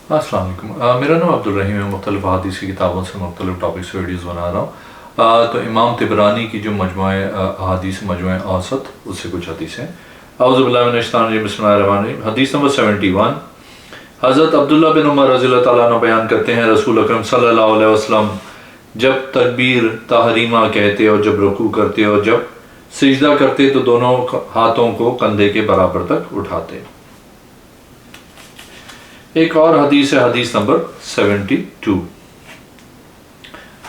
السلام علیکم، میرا نام عبدالرحیم ہے، مختلف احادیث کی کتابوں سے مختلف ٹاپکس ویڈیوز بنا رہا ہوں۔ تو امام طبرانی کی جو مجموعہ احادیث مجموعہ اوسط، اس سے کچھ حدیثیں۔ اعوذ باللہ من الشیطان الرجیم، بسم اللہ الرحمن الرحیم۔ حدیث نمبر 71، حضرت عبداللہ بن عمر رضی اللہ تعالیٰ عنہ بیان کرتے ہیں، رسول اکرم صلی اللہ علیہ وسلم جب تکبیر تحریمہ کہتے اور جب رکوع کرتے اور جب سجدہ کرتے تو دونوں ہاتھوں کو کندھے کے برابر تک اٹھاتے۔ ایک اور حدیث ہے، حدیث نمبر 72۔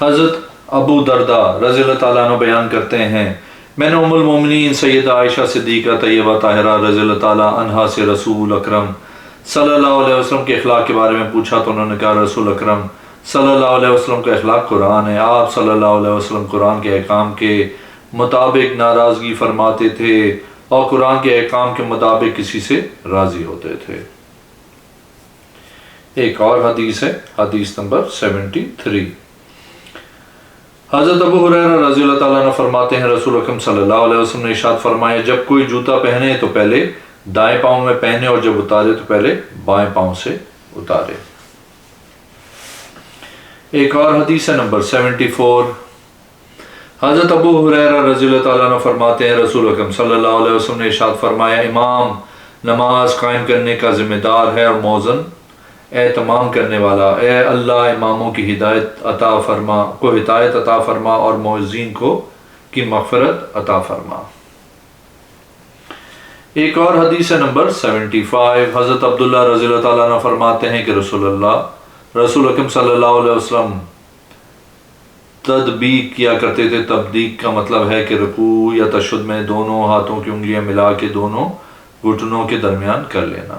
حضرت ابو درداء رضی اللہ تعالیٰ عنہ بیان کرتے ہیں، میں نے ام المومنین سیدہ عائشہ صدیقہ طیبہ طاہرہ رضی اللہ تعالیٰ عنہا سے رسول اکرم صلی اللہ علیہ وسلم کے اخلاق کے بارے میں پوچھا تو انہوں نے کہا، رسول اکرم صلی اللہ علیہ وسلم کا اخلاق قرآن ہے۔ آپ صلی اللہ علیہ وسلم قرآن کے احکام کے مطابق ناراضگی فرماتے تھے اور قرآن کے احکام کے مطابق کسی سے راضی ہوتے تھے۔ ایک اور حدیث ہے، حدیث نمبر 73۔ حضرت ابو ہریرہ رضی اللہ تعالیٰ عنہ فرماتے ہیں، رسول اکرم صلی اللہ علیہ وسلم نے ارشاد فرمایا، جب کوئی جوتا پہنے تو پہلے دائیں پاؤں میں پہنے اور جب اتارے تو پہلے بائیں پاؤں سے اتارے۔ ایک اور حدیث ہے نمبر 74۔ حضرت ابو ہریرہ رضی اللہ تعالیٰ عنہ فرماتے ہیں، رسول اکرم صلی اللہ علیہ وسلم نے ارشاد فرمایا، امام نماز قائم کرنے کا ذمہ دار ہے اور مؤذن اہتمام کرنے والا۔ اے اللہ اماموں کی ہدایت عطا فرما اور مؤذن کی مغفرت عطا فرما۔ ایک اور حدیث ہے نمبر 75۔ حضرت عبداللہ رضی اللہ تعالیٰ عنہ فرماتے ہیں کہ رسول اکرم صلی اللہ علیہ وسلم تدبیق کیا کرتے تھے۔ تدبیق کا مطلب ہے کہ رکوع یا تشہد میں دونوں ہاتھوں کی انگلیاں ملا کے دونوں گھٹنوں کے درمیان کر لینا۔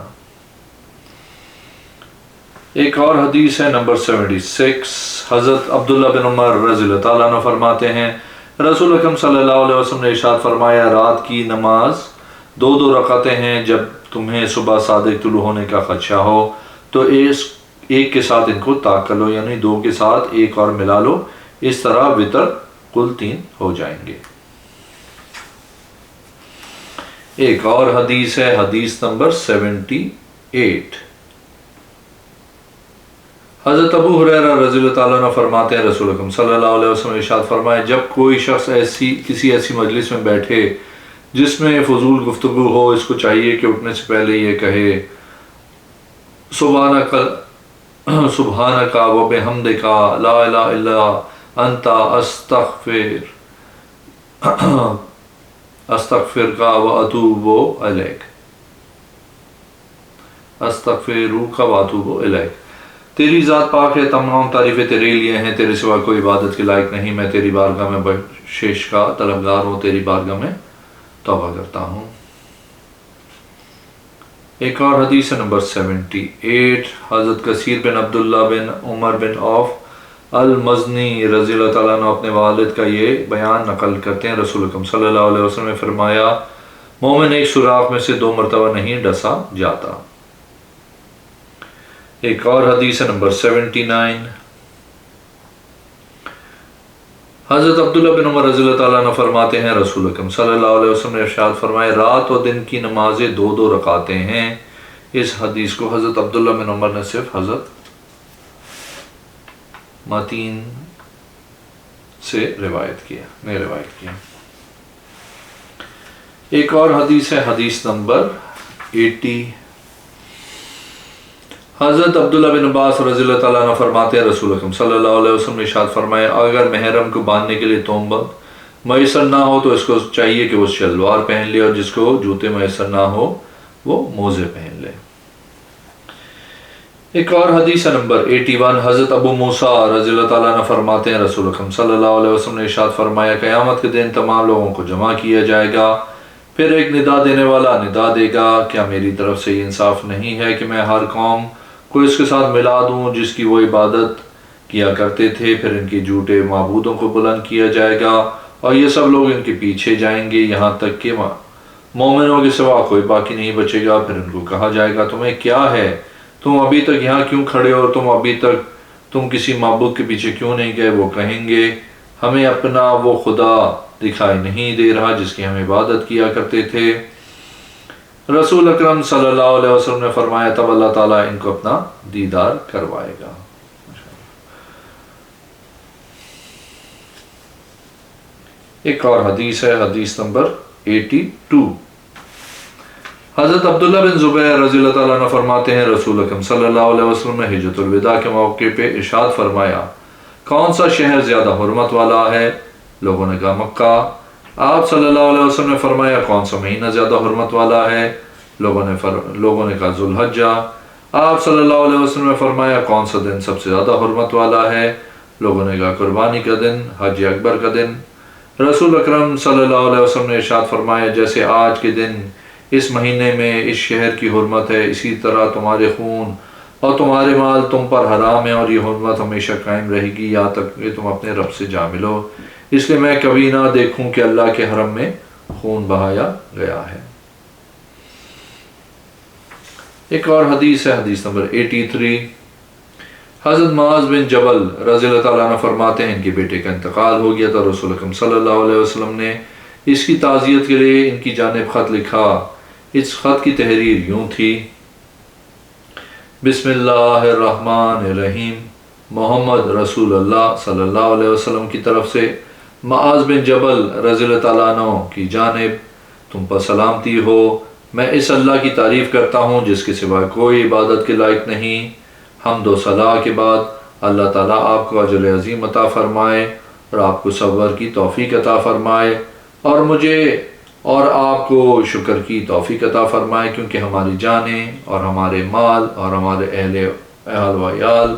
ایک اور حدیث ہے نمبر 76۔ حضرت عبداللہ بن عمر رضی اللہ تعالیٰ عنہ فرماتے ہیں، رسول اکرم صلی اللہ علیہ وسلم نے ارشاد فرمایا، رات کی نماز 2 رکعتیں ہیں، جب تمہیں صبح صادق طلوع ہونے کا خدشہ ہو تو ایک کے ساتھ ان کو طاق کر لو، یعنی 2 کے ساتھ ایک اور ملا لو، اس طرح وتر کل 3 ہو جائیں گے۔ ایک اور حدیث ہے، حدیث نمبر 78۔ حضرت ابو ہریرہ رضی اللہ تعالیٰ عنہ فرماتے ہیں، رسول اکرم صلی اللہ علیہ وسلم نے ارشاد فرمایا، جب کوئی شخص کسی ایسی مجلس میں بیٹھے جس میں فضول گفتگو ہو، اس کو چاہیے کہ اٹھنے سے پہلے یہ کہے، سبحانک و بحمدک لا الہ الا انت استغفرک و اتوب الیک، استغفرک و اتوب الیک۔ تیری ذات پاک ہے، تمام تعریفیں تیرے لیے ہیں، تیرے سوا کوئی عبادت کے لائق نہیں، میں تیری بارگاہ میں بخشش کا طلبگار ہوں، تیری بارگاہ میں توبہ کرتا ہوں۔ ایک اور حدیث نمبر 78۔ حضرت کثیر بن عبداللہ بن عمر بن عوف المزنی رضی اللہ تعالیٰ عنہ اپنے والد کا یہ بیان نقل کرتے ہیں، رسول اکرم صلی اللہ علیہ وسلم نے فرمایا، مومن ایک سوراخ میں سے 2 مرتبہ نہیں ڈسا جاتا۔ ایک اور حدیث نمبر 79۔ حضرت عبداللہ بن عمر رضی اللہ تعالیٰ عنہ فرماتے ہیں، رسول اکرم صلی اللہ علیہ وسلم نے ارشاد فرمایا، رات و دن کی نمازیں 2 رکعتیں ہیں۔ اس حدیث کو حضرت عبداللہ بن عمر نے صرف حضرت متین سے روایت کیا۔ ایک اور حدیث ہے، حدیث نمبر 80۔ حضرت عبداللہ بن عباس رضی اللہ تعالیٰ عنہ فرماتے ہیں، رسول اکرم صلی اللہ علیہ وسلم نے ارشاد فرمایا، اگر محرم کو باندھنے کے لیے تومبند میسر نہ ہو تو اس کو چاہیے کہ وہ شلوار پہن لے، اور جس کو جوتے میسر نہ ہو وہ موزے پہن لے۔ ایک اور حدیث نمبر 81۔ حضرت ابو موسیٰ رضی اللہ تعالیٰ عنہ فرماتے ہیں، رسول اکرم صلی اللہ علیہ وسلم نے ارشاد فرمایا، قیامت کے دن تمام لوگوں کو جمع کیا جائے گا، پھر ایک ندا دینے والا ندا دے گا، کیا میری طرف سے یہ انصاف نہیں ہے کہ میں ہر قوم کو اس کے ساتھ ملا دوں جس کی وہ عبادت کیا کرتے تھے؟ پھر ان کے جھوٹے معبودوں کو بلند کیا جائے گا اور یہ سب لوگ ان کے پیچھے جائیں گے، یہاں تک کہ مومنوں کے سوا کوئی باقی نہیں بچے گا۔ پھر ان کو کہا جائے گا، تمہیں کیا ہے؟ تم ابھی تک یہاں کیوں کھڑے ہو؟ تم کسی معبود کے پیچھے کیوں نہیں گئے؟ وہ کہیں گے، ہمیں اپنا وہ خدا دکھائی نہیں دے رہا جس کی ہم عبادت کیا کرتے تھے۔ رسول اکرم صلی اللہ علیہ وسلم نے فرمایا تب اللہ تعالیٰ ان کو اپنا دیدار کروائے گا۔ ایک اور حدیث ہے، حدیث نمبر 82۔ حضرت عبداللہ بن زبیر رضی اللہ تعالیٰ عنہ فرماتے ہیں رسول اکرم صلی اللہ علیہ وسلم نے حجۃ الوداع کے موقع پہ ارشاد فرمایا کون سا شہر زیادہ حرمت والا ہے؟ لوگوں نے کہا مکہ۔ آپ صلی اللہ علیہ وسلم نے فرمایا کون سا مہینہ زیادہ حرمت والا ہے؟ لوگوں نے کہا ذوالحجہ۔ آپ صلی اللہ علیہ وسلم نے فرمایا کون سا دن سب سے زیادہ حرمت والا ہے؟ لوگوں نے کہا قربانی کا دن، حج اکبر کا دن۔ رسول اکرم صلی اللہ علیہ وسلم نے ارشاد فرمایا جیسے آج کے دن اس مہینے میں اس شہر کی حرمت ہے، اسی طرح تمہارے خون اور تمہارے مال تم پر حرام ہے، اور یہ حرمت ہمیشہ قائم رہے گی یہاں تک کہ تم اپنے رب سے جا ملو، اس لیے میں کبھی نہ دیکھوں کہ اللہ کے حرم میں خون بہایا گیا ہے۔ ایک اور حدیث ہے، حدیث نمبر 83۔ حضرت معاذ بن جبل رضی اللہ تعالیٰ عنہ فرماتے ہیں ان کے بیٹے کا انتقال ہو گیا تھا، رسول اکرم صلی اللہ علیہ وسلم نے اس کی تعزیت کے لیے ان کی جانب خط لکھا۔ اس خط کی تحریر یوں تھی: بسم اللہ الرحمن الرحیم، محمد رسول اللہ صلی اللہ علیہ وسلم کی طرف سے معاذ بن جبل رضی اللہ تعالیٰ عنہ کی جانب تم پر سلامتی ہو۔ میں اس اللہ کی تعریف کرتا ہوں جس کے سوا کوئی عبادت کے لائق نہیں۔ حمد و ثنا کے بعد اللہ تعالیٰ آپ کو اجر عظیم عطا فرمائے اور آپ کو صبر کی توفیق عطا فرمائے، اور مجھے اور آپ کو شکر کی توفیق عطا فرمائے، کیونکہ ہماری جانیں اور ہمارے مال اور ہمارے اہل و عیال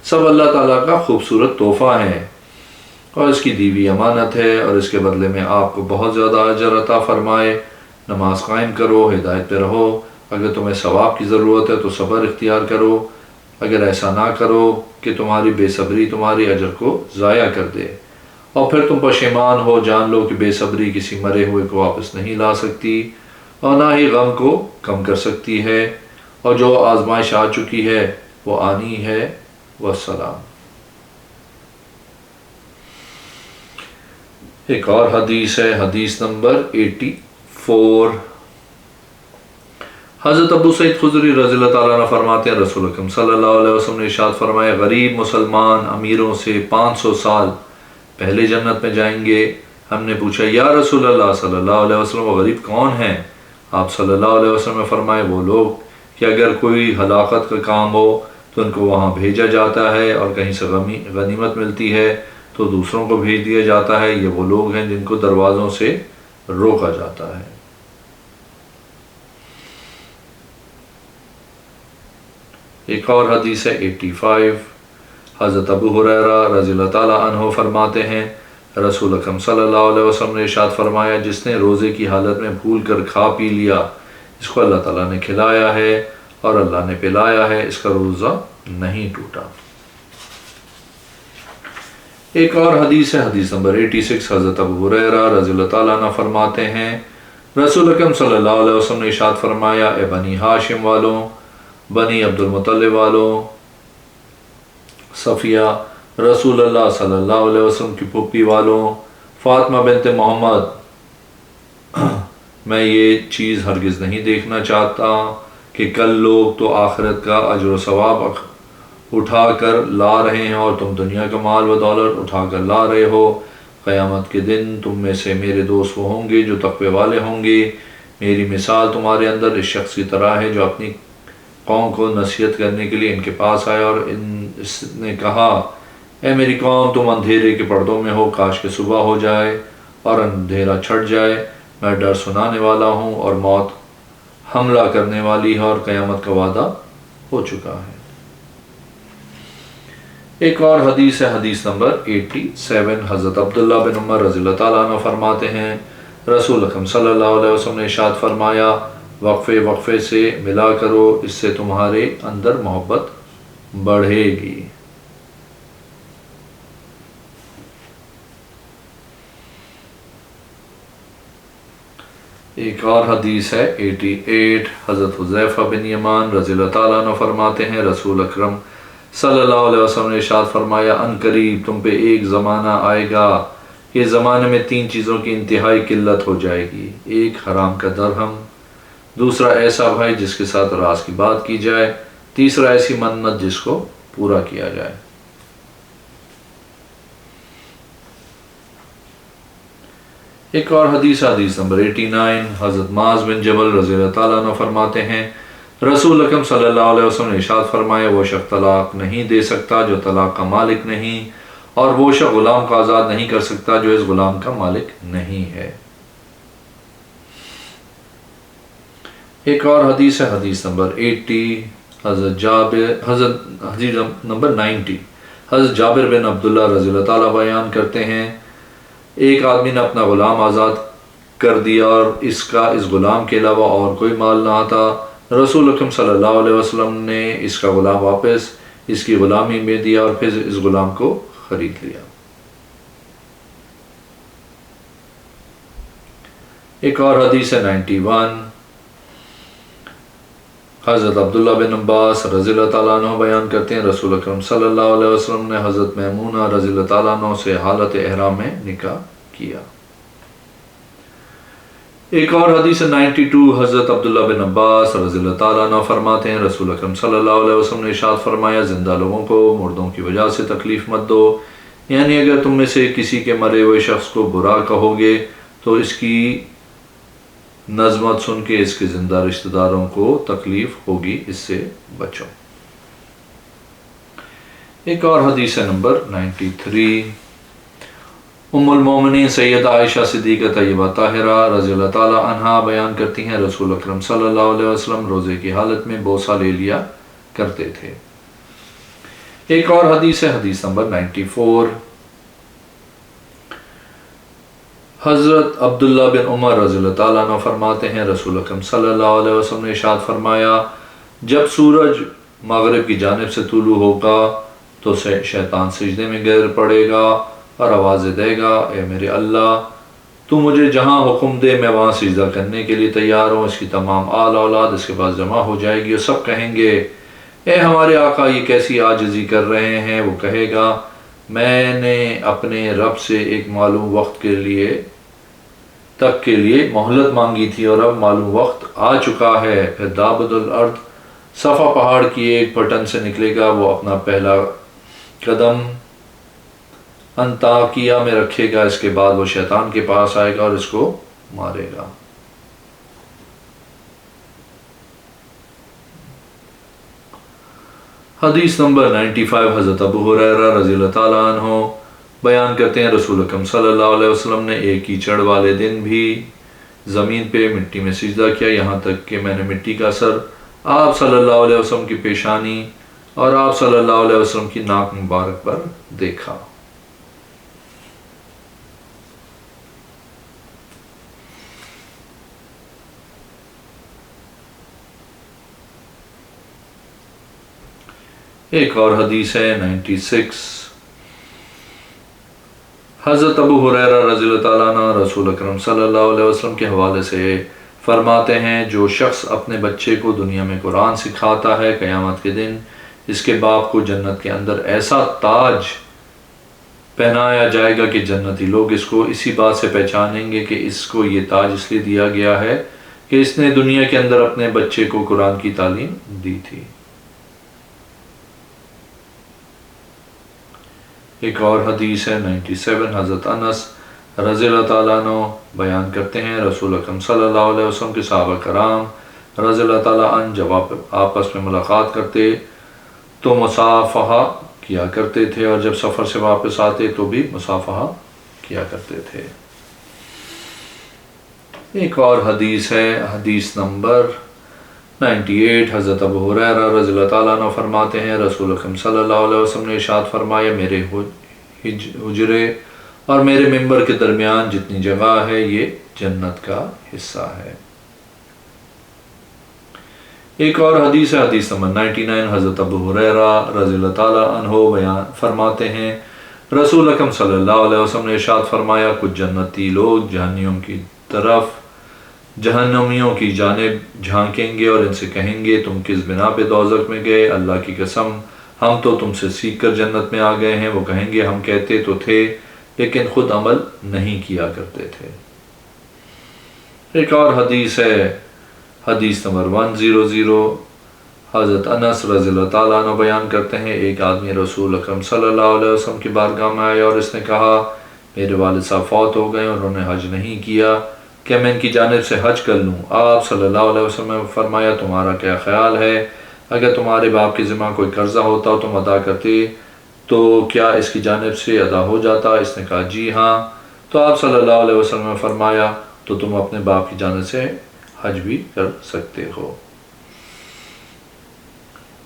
سب اللہ تعالیٰ کا خوبصورت تحفہ ہیں، اور اس کی دی ہوئی امانت ہے، اور اس کے بدلے میں آپ کو بہت زیادہ اجر عطا فرمائے۔ نماز قائم کرو، ہدایت پہ رہو، اگر تمہیں ثواب کی ضرورت ہے تو صبر اختیار کرو، اگر ایسا نہ کرو کہ تمہاری بے صبری تمہاری اجر کو ضائع کر دے، اور پھر تم پشیمان ہو، جان لو کہ بے صبری کسی مرے ہوئے کو واپس نہیں لا سکتی اور نہ ہی غم کو کم کر سکتی ہے، اور جو آزمائش آ چکی ہے وہ آنی ہے۔ والسلام۔ ایک اور حدیث ہے، حدیث نمبر 84۔ حضرت ابو سعید خدری رضی اللہ تعالیٰ عنہ فرماتے ہیں رسول اکرم صلی اللہ علیہ وسلم نے ارشاد فرمایا غریب مسلمان امیروں سے 500 سال پہلے جنت میں جائیں گے۔ ہم نے پوچھا یا رسول اللہ صلی اللہ علیہ وسلم وہ غریب کون ہیں؟ آپ صلی اللہ علیہ وسلم نے فرمایا وہ لوگ کہ اگر کوئی ہلاکت کا کام ہو تو ان کو وہاں بھیجا جاتا ہے، اور کہیں سے غنیمت ملتی ہے تو دوسروں کو بھیج دیا جاتا ہے۔ یہ وہ لوگ ہیں جن کو دروازوں سے روکا جاتا ہے۔ ایک اور حدیث ہے 85۔ حضرت ابو ہریرہ رضی اللہ تعالیٰ عنہ فرماتے ہیں رسول اکرم صلی اللہ علیہ وسلم نے ارشاد فرمایا جس نے روزے کی حالت میں بھول کر کھا پی لیا اس کو اللہ تعالیٰ نے کھلایا ہے اور اللہ نے پلایا ہے، اس کا روزہ نہیں ٹوٹا۔ ایک اور حدیث ہے، حدیث نمبر 86۔ حضرت ابو ہریرہ رضی اللہ تعالیٰ عنہ فرماتے ہیں رسول اکرم صلی اللہ علیہ وسلم نے ارشاد فرمایا اے بنی ہاشم والوں، بنی عبد المطلب والوں، صفیہ رسول اللہ صلی اللہ علیہ وسلم کی پھپھی والوں، فاطمہ بنت محمد، میں یہ چیز ہرگز نہیں دیکھنا چاہتا کہ کل لوگ تو آخرت کا اجر و ثواب اٹھا کر لا رہے ہیں اور تم دنیا کا مال و دولت اٹھا کر لا رہے ہو۔ قیامت کے دن تم میں سے میرے دوست وہ ہوں گے جو تقوی والے ہوں گے۔ میری مثال تمہارے اندر اس شخص کی طرح ہے جو اپنی قوم کو نصیحت کرنے کے لیے ان کے پاس آیا اور اس نے کہا اے میری قوم تم اندھیرے کے پردوں میں ہو، کاش کہ صبح ہو جائے اور اندھیرا چھٹ جائے۔ میں ڈر سنانے والا ہوں اور موت حملہ کرنے والی ہے اور قیامت کا وعدہ ہو چکا ہے۔ ایک اور حدیث ہے، حدیث نمبر 87۔ حضرت عبداللہ بن عمر رضی اللہ تعالیٰ عنہ فرماتے ہیں رسول اکرم صلی اللہ علیہ وسلم نے ارشاد فرمایا وقفے وقفے سے ملا کرو، اس سے تمہارے اندر محبت بڑھے گی۔ ایک اور حدیث ہے 88۔ حضرت حذیفہ بن یمان رضی اللہ تعالیٰ عنہ فرماتے ہیں رسول اکرم صلی اللہ علیہ وسلم نے ارشاد فرمایا ان قریب تم پہ ایک زمانہ آئے گا، اس زمانے میں 3 چیزوں کی انتہائی قلت ہو جائے گی، ایک حرام کا درہم، دوسرا ایسا بھائی جس کے ساتھ راز کی بات کی جائے، تیسرا ایسی منت جس کو پورا کیا جائے۔ ایک اور حدیث نمبر 89، حضرت معاذ بن جبل رضی اللہ تعالیٰ عنہ فرماتے ہیں رسول اکرم صلی اللہ علیہ وسلم نے ارشاد فرمایا وہ شخص طلاق نہیں دے سکتا جو طلاق کا مالک نہیں، اور وہ شخص غلام کو آزاد نہیں کر سکتا جو اس غلام کا مالک نہیں ہے۔ ایک اور حدیث ہے، حدیث نمبر 80، حدیث نمبر 90، حضرت جابر بن عبداللہ رضی اللہ تعالیٰ بیان کرتے ہیں ایک آدمی نے اپنا غلام آزاد کر دیا اور اس کا اس غلام کے علاوہ اور کوئی مال نہ تھا۔ رسول اکرم صلی اللہ علیہ وسلم نے اس کا غلام واپس اس کی غلامی میں دیا اور پھر اس غلام کو خرید لیا۔ ایک اور حدیث ہے 91، حضرت عبداللہ بن عباس رضی اللہ تعالیٰ عنہ بیان کرتے ہیں رسول اکرم صلی اللہ علیہ وسلم نے حضرت میمونہ رضی اللہ تعالیٰ عنہ سے حالت احرام میں نکاح کیا۔ ایک اور حدیث 92، حضرت عبداللہ بن عباس رضی اللہ تعالیٰ عنہ فرماتے ہیں رسول اکرم صلی اللہ علیہ وسلم نے ارشاد فرمایا زندہ لوگوں کو مردوں کی وجہ سے تکلیف مت دو، یعنی اگر تم میں سے کسی کے مرے ہوئے شخص کو برا کہو گے تو اس کی نظمت سن کے اس کے زندہ رشتہ داروں کو تکلیف ہوگی، اس سے بچو۔ ایک اور حدیث نمبر 93، ام المومنین سیدہ عائشہ صدیقہ طیبہ طاہرہ رضی اللہ تعالی عنہا بیان کرتی ہیں رسول اکرم صلی اللہ علیہ وسلم روزے کی حالت میں بوسہ لے لیا کرتے تھے۔ ایک اور حدیث ہے، حدیث نمبر 94، حضرت عبداللہ بن عمر رضی اللہ تعالیٰ عنہ فرماتے ہیں رسول اکرم صلی اللہ علیہ وسلم نے ارشاد فرمایا جب سورج مغرب کی جانب سے طلوع ہوگا تو شیطان سجدے میں گر پڑے گا اور آوازیں دے گا اے میرے اللہ تو مجھے جہاں حکم دے میں وہاں سجدہ کرنے کے لیے تیار ہوں۔ اس کی تمام آل اولاد اس کے پاس جمع ہو جائے گی اور سب کہیں گے اے ہمارے آقا یہ کیسی عاجزی کر رہے ہیں۔ وہ کہے گا میں نے اپنے رب سے ایک معلوم وقت کے لیے مہلت مانگی تھی اور اب معلوم وقت آ چکا ہے۔ پھر دابت الارض صفا پہاڑ کی ایک پٹن سے نکلے گا، وہ اپنا پہلا قدم انطاکیہ میں رکھے گا، اس کے بعد وہ شیطان کے پاس آئے گا اور اس کو مارے گا۔ حدیث نمبر 95، حضرت ابو ہریرہ رضی اللہ تعالیٰ عنہ بیان کرتے ہیں رسول اکرم صلی اللہ علیہ وسلم نے ایک کیچڑ والے دن بھی زمین پہ مٹی میں سجدہ کیا یہاں تک کہ میں نے مٹی کا اثر آپ صلی اللہ علیہ وسلم کی پیشانی اور آپ صلی اللہ علیہ وسلم کی ناک مبارک پر دیکھا۔ ایک اور حدیث ہے 96، حضرت ابو ہریرہ رضی اللہ تعالیٰ عنہ رسول اکرم صلی اللہ علیہ وسلم کے حوالے سے فرماتے ہیں جو شخص اپنے بچے کو دنیا میں قرآن سکھاتا ہے قیامت کے دن اس کے باپ کو جنت کے اندر ایسا تاج پہنایا جائے گا کہ جنتی لوگ اس کو اسی بات سے پہچانیں گے کہ اس کو یہ تاج اس لیے دیا گیا ہے کہ اس نے دنیا کے اندر اپنے بچے کو قرآن کی تعلیم دی تھی۔ ایک اور حدیث ہے 97، حضرت انس رضی اللہ تعالیٰ عنہ بیان کرتے ہیں رسول اکرم صلی اللہ علیہ وسلم کے صحابہ کرام رضی اللہ تعالیٰ عنہ جب آپس میں ملاقات کرتے تو مصافحہ کیا کرتے تھے اور جب سفر سے واپس آتے تو بھی مصافحہ کیا کرتے تھے۔ ایک اور حدیث ہے، حدیث نمبر 98، حضرت ابو ہریرہ رضی اللہ تعالیٰ عنہ فرماتے ہیں رسول اکرم صلی اللہ علیہ وسلم نے ارشاد فرمایا میرے حجرے اور میرے ممبر کے درمیان جتنی جگہ ہے یہ جنت کا حصہ ہے۔ ایک اور حدیث ہے، حدیث نمبر 99، حضرت ابو ہریرہ رضی اللہ تعالیٰ عنہ بیان فرماتے ہیں رسول اکرم صلی اللہ علیہ وسلم نے ارشاد فرمایا کچھ جنتی لوگ جہنمیوں کی جانب جھانکیں گے اور ان سے کہیں گے تم کس بنا پہ دوزخ میں گئے؟ اللہ کی قسم ہم تو تم سے سیکھ کر جنت میں آ گئے ہیں۔ وہ کہیں گے ہم کہتے تو تھے لیکن خود عمل نہیں کیا کرتے تھے۔ ایک اور حدیث ہے، حدیث نمبر 100 حضرت انس رضی اللہ تعالیٰ عنہ بیان کرتے ہیں ایک آدمی رسول اکرم صلی اللہ علیہ وسلم کی بارگاہ میں آیا اور اس نے کہا میرے والد صاحب فوت ہو گئے، انہوں نے حج نہیں کیا، کیا میں ان کی جانب سے حج کر لوں؟ آپ صلی اللہ علیہ وسلم نے فرمایا تمہارا کیا خیال ہے؟ اگر تمہارے باپ کے ذمہ کوئی قرضہ ہوتا تم ادا کرتے تو کیا اس کی جانب سے ادا ہو جاتا؟ اس نے کہا جی ہاں۔ تو آپ صلی اللہ علیہ وسلم نے فرمایا تو تم اپنے باپ کی جانب سے حج بھی کر سکتے ہو۔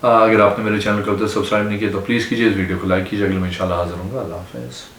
اگر آپ نے میرے چینل کو اب تک سبسکرائب نہیں کیا تو پلیز کیجئے، اس ویڈیو کو لائک کیجئے۔ اگلے میں انشاءاللہ حاضر ہوں گا۔ اللہ حافظ۔